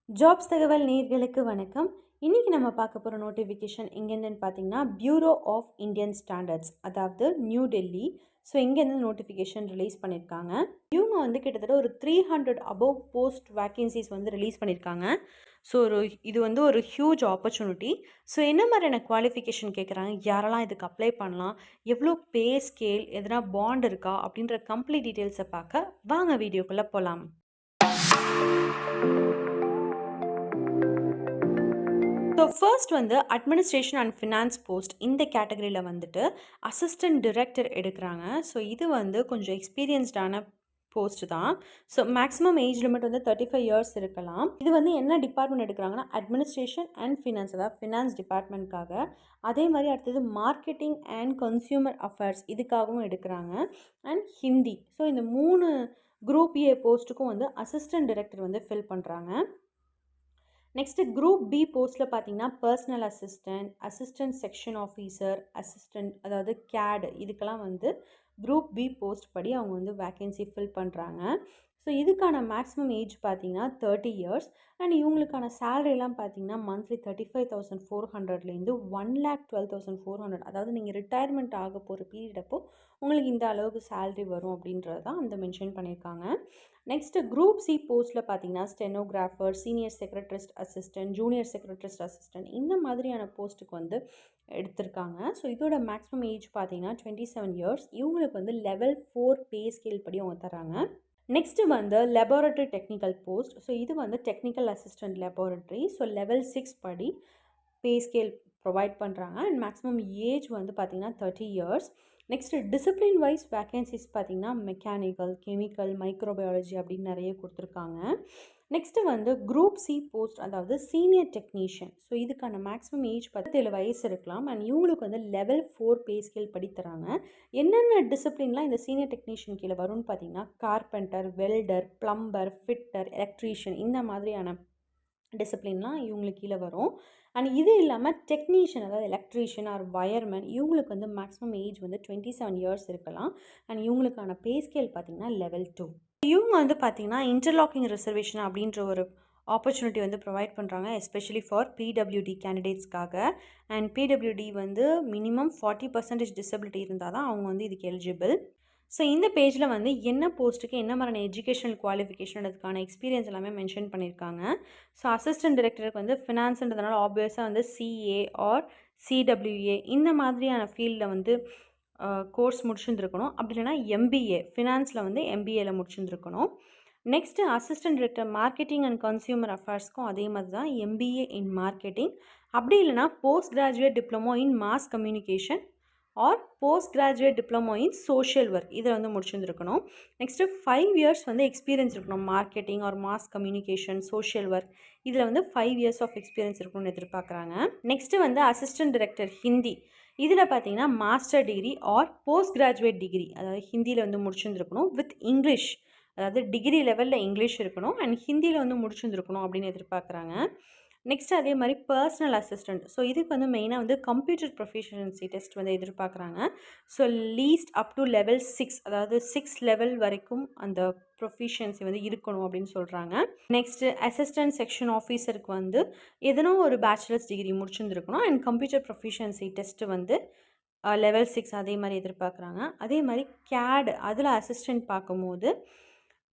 Jobs தகவல் நேயர்களுக்கு வணக்கம். இன்னைக்கு நம்ம பார்க்க போகிற நோட்டிஃபிகேஷன் எங்கேருந்துன்னு பார்த்தீங்கன்னா பியூரோ ஆஃப் இந்தியன் ஸ்டாண்டர்ட்ஸ், அதாவது நியூ டெல்லி. ஸோ இங்கேருந்து நோட்டிஃபிகேஷன் ரிலீஸ் பண்ணியிருக்காங்க. இவங்க வந்து கிட்டத்தட்ட ஒரு 300 அபவ் போஸ்ட் வேக்கன்சிஸ் வந்து ரிலீஸ் பண்ணியிருக்காங்க. ஸோ இது வந்து ஒரு ஹியூஜ் ஆப்பர்ச்சுனிட்டி. ஸோ என்ன மாதிரியான குவாலிஃபிகேஷன் கேட்குறாங்க, யாரெல்லாம் இதுக்கு அப்ளை பண்ணலாம், எவ்வளோ பே ஸ்கேல், எதனா பாண்ட் இருக்கா அப்படின்ற கம்ப்ளீட் டீட்டெயில்ஸை பார்க்க வாங்க வீடியோக்குள்ளே போகலாம். ஸோ ஃபர்ஸ்ட் வந்து அட்மினிஸ்ட்ரேஷன் அண்ட் ஃபினான்ஸ் போஸ்ட், இந்த கேட்டகரியில் வந்துட்டு அசிஸ்டன்ட் டிரெக்டர் எடுக்கிறாங்க. ஸோ இது வந்து கொஞ்சம் எக்ஸ்பீரியன்ஸ்டான போஸ்ட் தான். ஸோ மேக்ஸிமம் ஏஜ் லிமிட் வந்து 35 இயர்ஸ் இருக்கலாம். இது வந்து என்ன டிபார்ட்மெண்ட் எடுக்கிறாங்கன்னா அட்மினிஸ்ட்ரேஷன் அண்ட் ஃபினான்ஸ், அதாவது ஃபினான்ஸ் டிபார்ட்மெண்ட்காக. அதே மாதிரி அடுத்தது மார்க்கெட்டிங் அண்ட் கன்சியூமர் அஃபேர்ஸ், இதுக்காகவும் எடுக்கிறாங்க. அண்ட் ஹிந்தி. ஸோ இந்த 3 குரூப் ஏ போஸ்ட்டுக்கும் வந்து அசிஸ்டன்ட் டிரெக்டர் வந்து ஃபில் பண்ணுறாங்க. நெக்ஸ்ட்டு குரூப் பி போஸ்ட்டில் பார்த்தீங்கன்னா personal assistant, assistant section officer, assistant, அதாவது கேட், இதுக்கெல்லாம் வந்து குரூப் பி போஸ்ட் படி அவங்க வந்து வேக்கன்சி ஃபில் பண்ணுறாங்க. ஸோ இதுக்கான மேக்ஸிமம் ஏஜ் பார்த்தீங்கன்னா 30 இயர்ஸ். அண்ட் இவங்களுக்கான சேலரிலாம் பார்த்தீங்கன்னா மந்த்லி 35,400லேருந்து 1,12,400, அதாவது நீங்கள் ரிட்டையர்மெண்ட் ஆக போகிற பீரியட் அப்போ உங்களுக்கு இந்த அளவுக்கு சேலரி வரும் அப்படின்றது தான் அந்த மென்ஷன் பண்ணியிருக்காங்க. நெக்ஸ்ட்டு குரூப் சி போஸ்ட்டில் பார்த்தீங்கன்னா stenographer, senior secretariat assistant, junior secretariat assistant, இந்த மாதிரியான போஸ்ட்டுக்கு வந்து எடுத்திருக்காங்க. ஸோ இதோட மேக்ஸிமம் ஏஜ் பார்த்தீங்கன்னா 27 இயர்ஸ். இவங்களுக்கு வந்து லெவல் 4 பே ஸ்கேல் படி அவங்க தராங்க. நெக்ஸ்ட்டு வந்து லெபார்ட்டரி டெக்னிக்கல் போஸ்ட். ஸோ இது வந்து technical assistant laboratory. So level 6 படி பே ஸ்கேல் ப்ரொவைட் பண்ணுறாங்க. அண்ட் மேக்ஸிமம் ஏஜ் வந்து பார்த்திங்கன்னா 30 years. Next discipline wise vacancies பார்த்திங்கன்னா மெக்கானிக்கல், கெமிக்கல், மைக்ரோபயாலஜி அப்படின்னு நிறைய கொடுத்துருக்காங்க. நெக்ஸ்ட்டு வந்து குரூப் சி போஸ்ட், அதாவது சீனியர் டெக்னீஷியன். ஸோ இதுக்கான மேக்ஸிமம் ஏஜ் 17 வயசு இருக்கலாம். அண்ட் இவங்களுக்கு வந்து லெவல் 4 பே ஸ்கேல் படி தராங்க. என்னென்ன டிசிப்ளின்லாம் இந்த சீனியர் டெக்னீஷியன் கீழே வரும்னு பார்த்தீங்கன்னா carpenter, welder, plumber, fitter, electrician, இந்த மாதிரியான டிசிப்ளின்லாம் இவங்களுக்கு கீழே வரும். அண்ட் இது இல்லாமல் டெக்னீஷியன், அதாவது எலக்ட்ரீஷியன் ஆர் வயர்மேன், இவங்களுக்கு வந்து மேக்ஸிமம் ஏஜ் வந்து 27 இயர்ஸ் இருக்கலாம். அண்ட் இவங்களுக்கான பே ஸ்கேல் பார்த்திங்கன்னா லெவல் 2. இவங்க வந்து பார்த்திங்கன்னா இன்டர்லாக்கிங் ரிசர்வேஷன் அப்படின்ற ஒரு ஆப்பர்ச்சுனிட்டி வந்து ப்ரொவைட் பண்ணுறாங்க, எஸ்பெஷலி ஃபார் பிடபிள்யூடி கேண்டிடேட்ஸ்க்காக. அண்ட் பிடபிள்யூடி வந்து மினிமம் 40% டிசபிலிட்டி இருந்தால் தான் அவங்க வந்து இதுக்கு எலிஜிபிள். ஸோ இந்த பேஜில் வந்து என்ன போஸ்ட்டுக்கு என்ன மாதிரியான எஜுகேஷனல் குவாலிஃபிகேஷன், அதுக்கான எக்ஸ்பீரியன்ஸ் எல்லாமே மென்ஷன் பண்ணியிருக்காங்க. ஸோ அசிஸ்டன்ட் டிரெக்டருக்கு வந்து ஃபினான்ஸ்ன்றதுனால ஆப்வியஸாக வந்து சிஏ ஆர் சிடபிள்யூஏ இந்த மாதிரியான ஃபீல்டில் வந்து கோர்ஸ் முடிச்சுருந்துருக்கணும். அப்படி இல்லைனா எம்பிஏ, ஃபினான்ஸில் வந்து எம்பிஏல முடிச்சுருந்துருக்கணும். Next assistant director marketing and consumer அஃபேர்ஸ்க்கும் அதே மாதிரி தான் எம்பிஏ இன் மார்க்கெட்டிங். அப்படி இல்லைனா post graduate diploma in mass communication or post graduate diploma in social work, இதை வந்து முடிச்சுருந்துருக்கணும். நெக்ஸ்ட்டு 5 இயர்ஸ் வந்து எக்ஸ்பீரியன்ஸ் இருக்கணும். Marketing or mass communication, social work, இதில் வந்து 5 இயர்ஸ் ஆஃப் எக்ஸ்பீரியன்ஸ் இருக்கணும்னு எதிர்பார்க்குறாங்க. நெக்ஸ்ட்டு வந்து அசிஸ்டன்ட் டிரெக்டர் ஹிந்தி. இதில் பார்த்தீங்கன்னா master degree R post graduate degree, அதாவது ஹிந்தியில் வந்து முடிச்சுருந்துருக்கணும் வித் இங்கிலீஷ், அதாவது டிகிரி லெவலில் இங்கிலீஷ் இருக்கணும் அண்ட் ஹிந்தியில் வந்து முடிச்சுருந்துருக்கணும் அப்படின்னு எதிர்பார்க்குறாங்க. நெக்ஸ்ட்டு அதே மாதிரி பர்சனல் அசிஸ்டண்ட். ஸோ இதுக்கு வந்து மெயினாக வந்து கம்ப்யூட்டர் ப்ரொஃபிஷியன்சி டெஸ்ட் வந்து எதிர்பார்க்குறாங்க. So least up to level 6, அதாவது 6 லெவல் வரைக்கும் அந்த ப்ரொஃபிஷியன்சி வந்து இருக்கணும் அப்படின்னு சொல்கிறாங்க. நெக்ஸ்ட்டு அசிஸ்டன்ட் செக்ஷன் ஆஃபீஸருக்கு வந்து எதனோ ஒரு பேச்சுலர்ஸ் டிகிரி முடிச்சுருந்துருக்கணும். அண்ட் கம்ப்யூட்டர் ப்ரொஃபிஷியன்சி டெஸ்ட்டு வந்து லெவல் 6 அதே மாதிரி எதிர்பார்க்குறாங்க. அதே மாதிரி கேட், அதில் அசிஸ்டன்ட் பார்க்கும்போது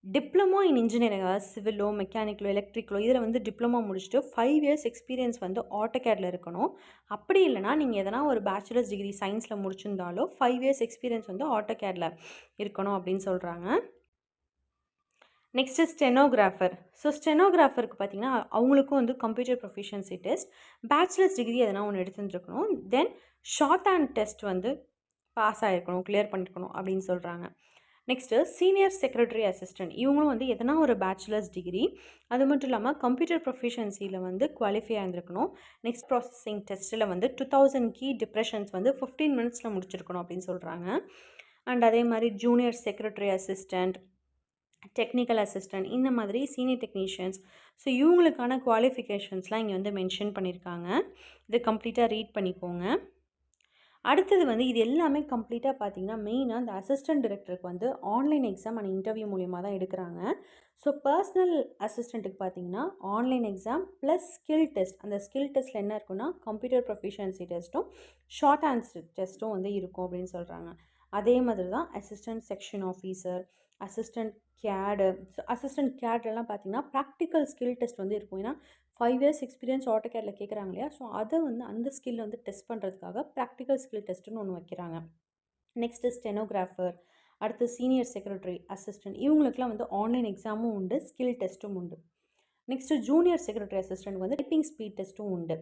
டிப்ளமோ இன் இன்ஜினியரிங், அதாவது சிவிலோ, மெக்கானிக்கலோ, எலக்ட்ரிக்கலோ, இதில் வந்து டிப்ளமோ முடிச்சுட்டு 5 இயர்ஸ் எக்ஸ்பீரியன்ஸ் வந்து ஆட்டோகேடில் இருக்கணும். அப்படி இல்லைனா நீங்கள் எதனா ஒரு பேச்சுலர்ஸ் டிகிரி சயின்ஸில் முடிச்சிருந்தாலோ 5 இயர்ஸ் எக்ஸ்பீரியன்ஸ் வந்து ஆட்டோகேடில் இருக்கணும் அப்படின்னு சொல்கிறாங்க. Next stenographer. ஸோ ஸ்டெனோகிராஃபருக்கு பார்த்திங்கன்னா அவங்களுக்கும் வந்து computer proficiency test, bachelors degree எதனா ஒன்று எடுத்துருக்கணும். தென் ஷார்ட் ஹேண்ட் டெஸ்ட் வந்து பாஸ் ஆகிருக்கணும், கிளியர் பண்ணியிருக்கணும் அப்படின்னு சொல்கிறாங்க. Next senior secretary assistant. இவங்களும் வந்து எதனா ஒரு பேச்சுலர்ஸ் டிகிரி, அது மட்டும் இல்லாமல் கம்ப்யூட்டர் ப்ரொஃபிஷியன்சியில் வந்து குவாலிஃபை ஆகிருக்கணும். நெக்ஸ்ட் ப்ராசஸிங் டெஸ்ட்டில் வந்து 2000 கீ டிப்ரெஷன்ஸ் வந்து 15 மினிட்ஸில் முடிச்சிருக்கணும் அப்படின்னு சொல்கிறாங்க. அண்ட் அதே மாதிரி junior secretary assistant, technical assistant, இந்த மாதிரி சீனியர் டெக்னீஷியன்ஸ். ஸோ இவங்களுக்கான குவாலிஃபிகேஷன்ஸ்லாம் இங்கே வந்து மென்ஷன் பண்ணியிருக்காங்க. இது கம்ப்ளீட்டாக ரீட் பண்ணிக்கோங்க. அடுத்தது வந்து இது எல்லாமே கம்ப்ளீட்டாக பார்த்தீங்கன்னா, மெயினாக அந்த அசிஸ்டன்ட் டைரக்டருக்கு வந்து ஆன்லைன் எக்ஸாம் அண்ட் இன்டர்வியூ மூலியமா தான் எடுக்குறாங்க. ஸோ பர்சனல் அசிஸ்டண்ட்டுக்கு பார்த்தீங்கன்னா, online exam plus skill test. அந்த ஸ்கில் டெஸ்ட்டில் என்ன இருக்குன்னா, கம்ப்யூட்டர் ப்ரொஃபிஷியன்சி டெஸ்ட்டும், ஷார்ட் ஆன்சர் டெஸ்ட்டும் வந்து இருக்கும் அப்படின்னு சொல்கிறாங்க. அதே மாதிரி தான் அசிஸ்டன்ட் செக்ஷன் ஆஃபீஸர், அசிஸ்டன்ட் கேடு. ஸோ அசிஸ்டன்ட் கேட்லாம் பார்த்தீங்கன்னா, ப்ராக்டிக்கல் ஸ்கில் டெஸ்ட் வந்து இருக்கும். ஏன்னா 5 இயர்ஸ் எக்ஸ்பீரியன்ஸ் ஆட்டோகேடில் கேட்குறாங்க இல்லையா? ஸோ அதை வந்து அந்த ஸ்கில் வந்து டெஸ்ட் பண்ணுறதுக்காக ப்ராக்டிக்கல் ஸ்கில் டெஸ்ட்டுன்னு ஒன்று வைக்கிறாங்க. நெக்ஸ்ட்டு ஸ்டெனோகிராஃபர், அடுத்து சீனியர் செக்ரட்டரி, அசிஸ்டன்ட் இவங்களுக்குலாம் வந்து ஆன்லைன் எக்ஸாமும் உண்டு, ஸ்கில் டெஸ்ட்டும் உண்டு. நெக்ஸ்ட்டு ஜூனியர் செக்ரட்டரி அசிஸ்டன்ட் வந்து டைப்பிங் ஸ்பீட் டெஸ்ட்டும் உண்டு.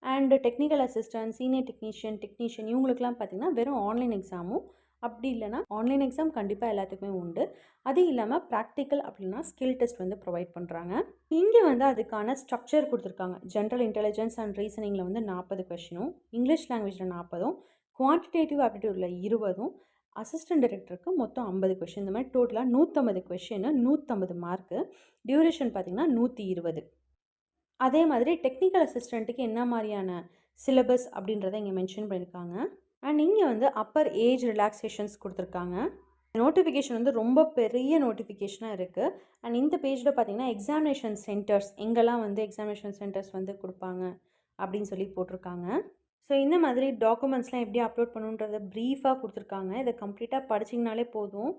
And technical assistant, senior technician இவங்களுக்குலாம் பார்த்திங்கன்னா வெறும் ஆன்லைன் எக்ஸாமும், அப்படி இல்லைனா ஆன்லைன் எக்ஸாம் கண்டிப்பாக எல்லாத்துக்குமே உண்டு. அது இல்லாமல் ப்ராக்டிக்கல் அப்படின்னா ஸ்கில் டெஸ்ட் வந்து ப்ரொவைட் பண்ணுறாங்க. இங்கே வந்து அதுக்கான ஸ்ட்ரக்சர் கொடுத்துருக்காங்க. ஜென்ரல் இன்டெலிஜென்ஸ் அண்ட் ரீசனிங்கில் வந்து 40 கொஷினும், இங்கிலீஷ் லாங்குவேஜில் 40ம், குவான்டிடேட்டிவ் ஆப்டிடியூடில் 20ம், அசிஸ்டன்ட் டைரக்டருக்கு மொத்தம் 50 கொஷின். இந்த மாதிரி டோட்டலாக 150 கொஷின், 150 மார்க்கு. டியூரேஷன் பார்த்திங்கன்னா 120. அதே மாதிரி டெக்னிக்கல் அசிஸ்டண்ட்டுக்கு என்ன மாதிரியான சிலபஸ் அப்படின்றத இங்கே மென்ஷன் பண்ணியிருக்காங்க. அண்ட் இங்கே வந்து அப்பர் ஏஜ் ரிலாக்ஸேஷன்ஸ் கொடுத்துருக்காங்க. நோட்டிஃபிகேஷன் வந்து ரொம்ப பெரிய நோட்டிஃபிகேஷனாக இருக்குது. அண்ட் இந்த பேஜில் பார்த்தீங்கன்னா எக்ஸாமினேஷன் சென்டர்ஸ் எங்கெல்லாம் வந்து எக்ஸாமினேஷன் சென்டர்ஸ் வந்து கொடுப்பாங்க அப்படின்னு சொல்லி போட்டிருக்காங்க. ஸோ இந்த மாதிரி டாக்குமெண்ட்ஸ்லாம் எப்படி அப்லோட் பண்ணுன்றதை ப்ரீஃபாக கொடுத்துருக்காங்க. இதை கம்ப்ளீட்டாக படிச்சிங்கனாலே போதும்.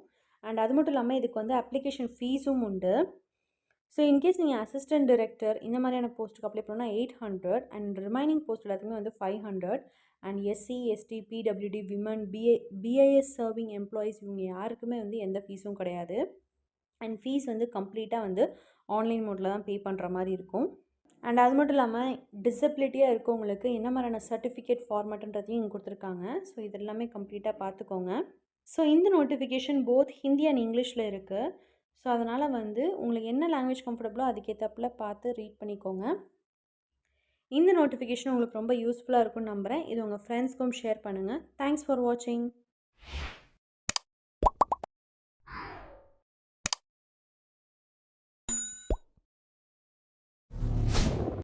அண்ட் அது மட்டும் இல்லாமல் இதுக்கு வந்து அப்ளிகேஷன் ஃபீஸும் உண்டு. ஸோ இன்கேஸ் நீங்கள் அசிஸ்டன்ட் டைரக்டர் இந்த மாதிரியான போஸ்ட்டுக்கு அப்ளை பண்ணால் 800 அண்ட் ரிமைனிங் போஸ்ட் எல்லாத்துக்குமே வந்து 500. And SC, ST, PWD, women, BIS serving employees இவங்க யாருக்குமே வந்து எந்த ஃபீஸும் கிடையாது. அண்ட் ஃபீஸ் வந்து கம்ப்ளீட்டாக வந்து ஆன்லைன் மோடில் தான் பே பண்ணுற மாதிரி இருக்கும். அண்ட் அது மட்டும் இல்லாமல் டிசபிலிட்டியாக இருக்கவங்களுக்கு என்ன மாதிரியான சர்டிஃபிகேட் ஃபார்மேட்டுன்றதையும் இங்கே கொடுத்துருக்காங்க. ஸோ இது எல்லாமே கம்ப்ளீட்டாக பார்த்துக்கோங்க. ஸோ இந்த நோட்டிஃபிகேஷன் போத் ஹிந்தி அண்ட் இங்கிலீஷில் இருக்குது. ஸோ அதனால் வந்து உங்களுக்கு என்ன லாங்குவேஜ் கம்ஃபர்டபுளோ அதுக்கேற்றப்பில் பார்த்து ரீட் பண்ணிக்கோங்க. இந்த நோட்டிஃபிகேஷன் உங்களுக்கு ரொம்ப யூஸ்ஃபுல்லாக இருக்கும்னு நம்புகிறேன். இது உங்கள் ஃப்ரெண்ட்ஸ்க்கும் ஷேர் பண்ணுங்கள். தேங்க்ஸ் ஃபார் வாட்சிங்.